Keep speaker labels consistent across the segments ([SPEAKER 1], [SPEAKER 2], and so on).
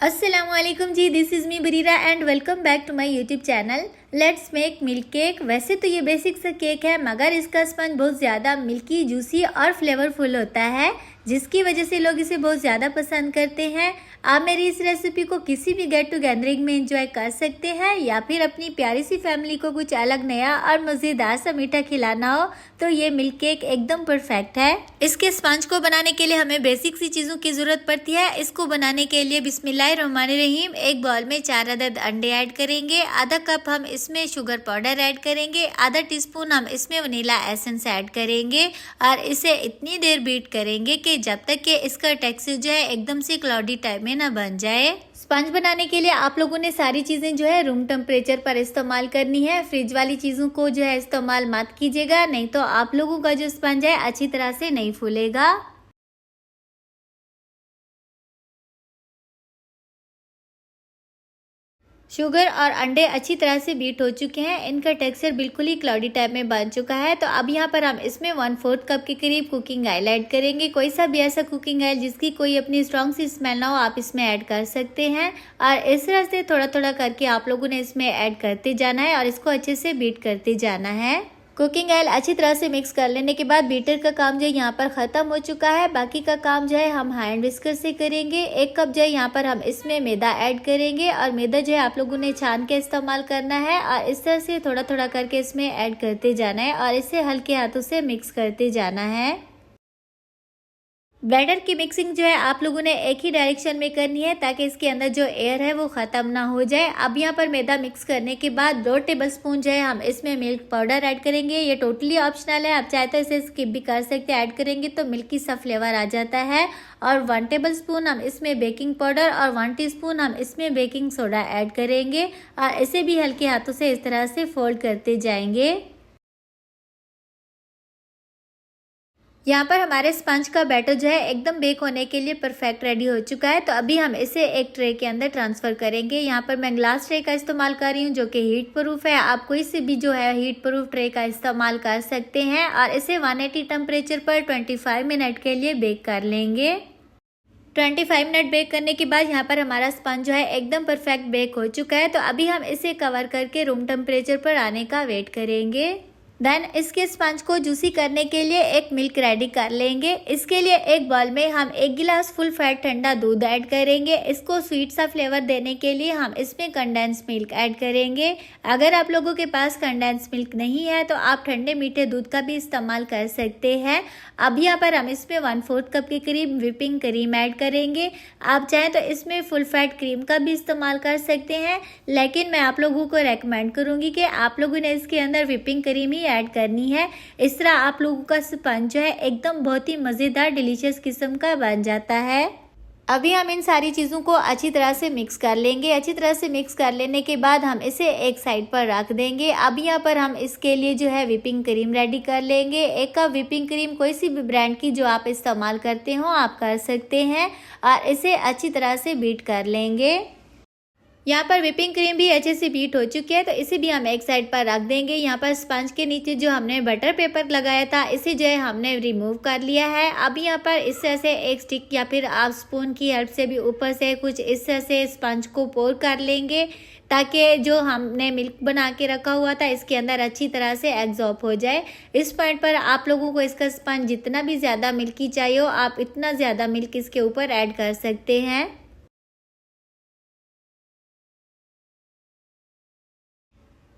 [SPEAKER 1] अस्सलामुअलैकुम जी, this is me Bareera and welcome back to my YouTube channel. Let's make milk cake. वैसे तो ये बेसिक सा केक है मगर इसका स्पंज बहुत ज़्यादा मिल्की, जूसी और फ्लेवरफुल होता है, जिसकी वजह से लोग इसे बहुत ज़्यादा पसंद करते हैं। आप मेरी इस रेसिपी को किसी भी गेट टू गैदरिंग में एंजॉय कर सकते हैं या फिर अपनी प्यारी सी फैमिली को कुछ अलग नया और मज़ेदार सा मीठा खिलाना हो तो ये मिल्क केक एकदम परफेक्ट है। इसके स्पंज को बनाने के लिए हमें बेसिक सी चीज़ों की ज़रूरत पड़ती है। इसको बनाने के लिए बिस्मिल्लाहिर्रहमानिर्रहीम एक बाउल में 4 अदद अंडे ऐड करेंगे, आधा कप हम इसमें शुगर पाउडर ऐड करेंगे, आधा टीस्पून हम इसमें वनीला एसेंस ऐड करेंगे और इसे इतनी देर बीट करेंगे कि जब तक कि इसका टेक्सचर जो है एकदम से क्लाउडी टाइप में ना बन जाए। स्पंज बनाने के लिए आप लोगों ने सारी चीज़ें जो है रूम टेम्परेचर पर इस्तेमाल करनी है। फ्रिज वाली चीज़ों को जो है इस्तेमाल मत कीजिएगा, नहीं तो आप लोगों का जो स्पंज है अच्छी तरह से नहीं फूलेगा। शुगर और अंडे अच्छी तरह से बीट हो चुके हैं, इनका टेक्सचर बिल्कुल ही क्लाउडी टाइप में बन चुका है। तो अब यहाँ पर हम इसमें 1/4 कप के करीब कुकिंग ऑयल ऐड करेंगे। कोई सा भी ऐसा कुकिंग ऑयल जिसकी कोई अपनी स्ट्रॉन्ग सी स्मेल ना हो आप इसमें ऐड कर सकते हैं और इस तरह से थोड़ा थोड़ा करके आप लोगों ने इसमें ऐड करते जाना है और इसको अच्छे से बीट करते जाना है। कुकिंग ऑयल अच्छी तरह से मिक्स कर लेने के बाद बीटर का काम जो है यहाँ पर ख़त्म हो चुका है। बाकी का काम जो है हम हैंड विस्कर से करेंगे। 1 कप जो है यहाँ पर हम इसमें मैदा ऐड करेंगे और मैदा जो है आप लोगों ने छान के इस्तेमाल करना है और इस तरह से थोड़ा थोड़ा करके इसमें ऐड करते जाना है और इसे हल्के हाथों से मिक्स करते जाना है। बैटर की मिक्सिंग जो है आप लोगों ने एक ही डायरेक्शन में करनी है ताकि इसके अंदर जो एयर है वो ख़त्म ना हो जाए। अब यहाँ पर मैदा मिक्स करने के बाद 2 टेबलस्पून जो है हम इसमें मिल्क पाउडर ऐड करेंगे। ये टोटली ऑप्शनल है, आप चाहे तो इसे स्किप भी कर सकते हैं। ऐड करेंगे तो मिल्की सा फ्लेवर आ जाता है। और 1 टेबलस्पून हम इसमें बेकिंग पाउडर और 1 टीस्पून हम इसमें बेकिंग सोडा ऐड करेंगे और इसे भी हल्के हाथों से इस तरह से फोल्ड करते जाएंगे। यहाँ पर हमारे स्पंज का बैटर जो है एकदम बेक होने के लिए परफेक्ट रेडी हो चुका है। तो अभी हम इसे एक ट्रे के अंदर ट्रांसफ़र करेंगे। यहाँ पर मैं ग्लास ट्रे का इस्तेमाल कर रही हूँ जो कि हीट प्रूफ है। आप कोई से भी जो है हीट प्रूफ ट्रे का इस्तेमाल कर सकते हैं और इसे 180 टेम्परेचर पर 25 मिनट के लिए बेक कर लेंगे। 25 मिनट बेक करने के बाद यहाँ पर हमारा स्पंज जो है एकदम परफेक्ट बेक हो चुका है। तो अभी हम इसे कवर करके रूम टेम्परेचर पर आने का वेट करेंगे। देन इसके स्पंज को जूसी करने के लिए एक मिल्क रेडी कर लेंगे। इसके लिए एक बाउल में हम 1 गिलास फुल फैट ठंडा दूध ऐड करेंगे। इसको स्वीट सा फ्लेवर देने के लिए हम इसमें कंडेंस मिल्क ऐड करेंगे। अगर आप लोगों के पास कंडेंस मिल्क नहीं है तो आप ठंडे मीठे दूध का भी इस्तेमाल कर सकते हैं। अब यहाँ पर हम इसमें 1/4 कप के करीब व्हिपिंग क्रीम ऐड करेंगे। आप चाहें तो इसमें फुल फैट क्रीम का भी इस्तेमाल कर सकते हैं, लेकिन मैं आप लोगों को रेकमेंड करूँगी कि आप लोगों ने इसके अंदर व्हिपिंग क्रीम ही ऐड करनी है। इस तरह आप लोगों का स्पंज जो है एकदम बहुत ही मज़ेदार डिलीशियस किस्म का बन जाता है। अभी हम इन सारी चीज़ों को अच्छी तरह से मिक्स कर लेंगे। अच्छी तरह से मिक्स कर लेने के बाद हम इसे एक साइड पर रख देंगे। अब यहाँ पर हम इसके लिए जो है व्हिपिंग क्रीम रेडी कर लेंगे। 1 कप व्हिपिंग क्रीम कोई सी भी ब्रांड की जो आप इस्तेमाल करते हो आप कर सकते हैं और इसे अच्छी तरह से बीट कर लेंगे। यहाँ पर व्हिपिंग क्रीम भी अच्छे से बीट हो चुकी है तो इसे भी हम एक साइड पर रख देंगे। यहाँ पर स्पंज के नीचे जो हमने बटर पेपर लगाया था इसे जो है हमने रिमूव कर लिया है। अब यहाँ पर इस तरह से एक स्टिक या फिर आप स्पून की हेल्प से भी ऊपर से कुछ इस तरह से स्पंज को पोर कर लेंगे ताकि जो हमने मिल्क बना के रखा हुआ था इसके अंदर अच्छी तरह से एब्जॉर्ब हो जाए। इस पॉइंट पर आप लोगों को इसका स्पंज जितना भी ज़्यादा मिल्की चाहिए हो आप इतना ज़्यादा मिल्क इसके ऊपर ऐड कर सकते हैं।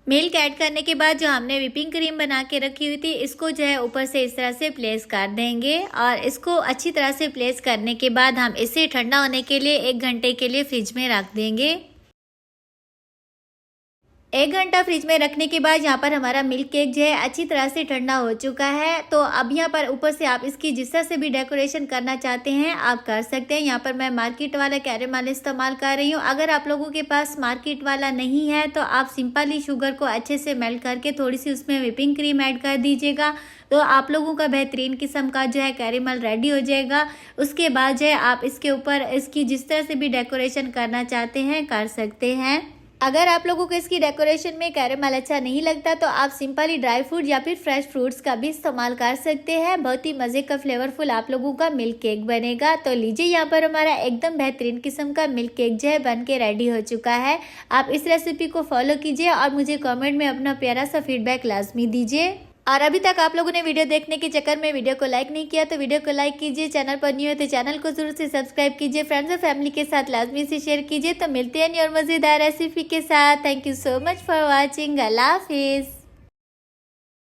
[SPEAKER 1] मिल्क ऐड करने के बाद जो हमने व्हिपिंग क्रीम बना के रखी हुई थी इसको जो है ऊपर से इस तरह से प्लेस कर देंगे और इसको अच्छी तरह से प्लेस करने के बाद हम इसे ठंडा होने के लिए 1 घंटे के लिए फ्रिज में रख देंगे। 1 घंटा फ्रिज में रखने के बाद यहाँ पर हमारा मिल्क केक जो है अच्छी तरह से ठंडा हो चुका है। तो अब यहाँ पर ऊपर से आप इसकी जिस तरह से भी डेकोरेशन करना चाहते हैं आप कर सकते हैं। यहाँ पर मैं मार्केट वाला कैरेमल इस्तेमाल कर रही हूँ। अगर आप लोगों के पास मार्केट वाला नहीं है तो आप सिंपली शुगर को अच्छे से मेल्ट करके थोड़ी सी उसमें व्हिपिंग क्रीम ऐड कर दीजिएगा तो आप लोगों का बेहतरीन किस्म का जो है कैरेमल रेडी हो जाएगा। उसके बाद जो है आप इसके ऊपर इसकी जिस तरह से भी डेकोरेशन करना चाहते हैं कर सकते हैं। अगर आप लोगों को इसकी डेकोरेशन में कैरेमल अच्छा नहीं लगता तो आप सिंपली ड्राई फ्रूट या फिर फ्रेश फ्रूट्स का भी इस्तेमाल कर सकते हैं। बहुत ही मज़े का फ्लेवरफुल आप लोगों का मिल्क केक बनेगा। तो लीजिए यहाँ पर हमारा एकदम बेहतरीन किस्म का मिल्क केक जो है बन के रेडी हो चुका है। आप इस रेसिपी को फॉलो कीजिए और मुझे कॉमेंट में अपना प्यारा सा फीडबैक लाजमी दीजिए। और अभी तक आप लोगों ने वीडियो देखने के चक्कर में वीडियो को लाइक नहीं किया तो वीडियो को लाइक कीजिए। चैनल पर न्यू है तो चैनल को जरूर से सब्सक्राइब कीजिए। फ्रेंड्स और फैमिली के साथ लाजमी से शेयर कीजिए। तो मिलते हैं नई और मज़ेदार रेसिपी के साथ। Thank you so much for watching. Allah हाफिज़।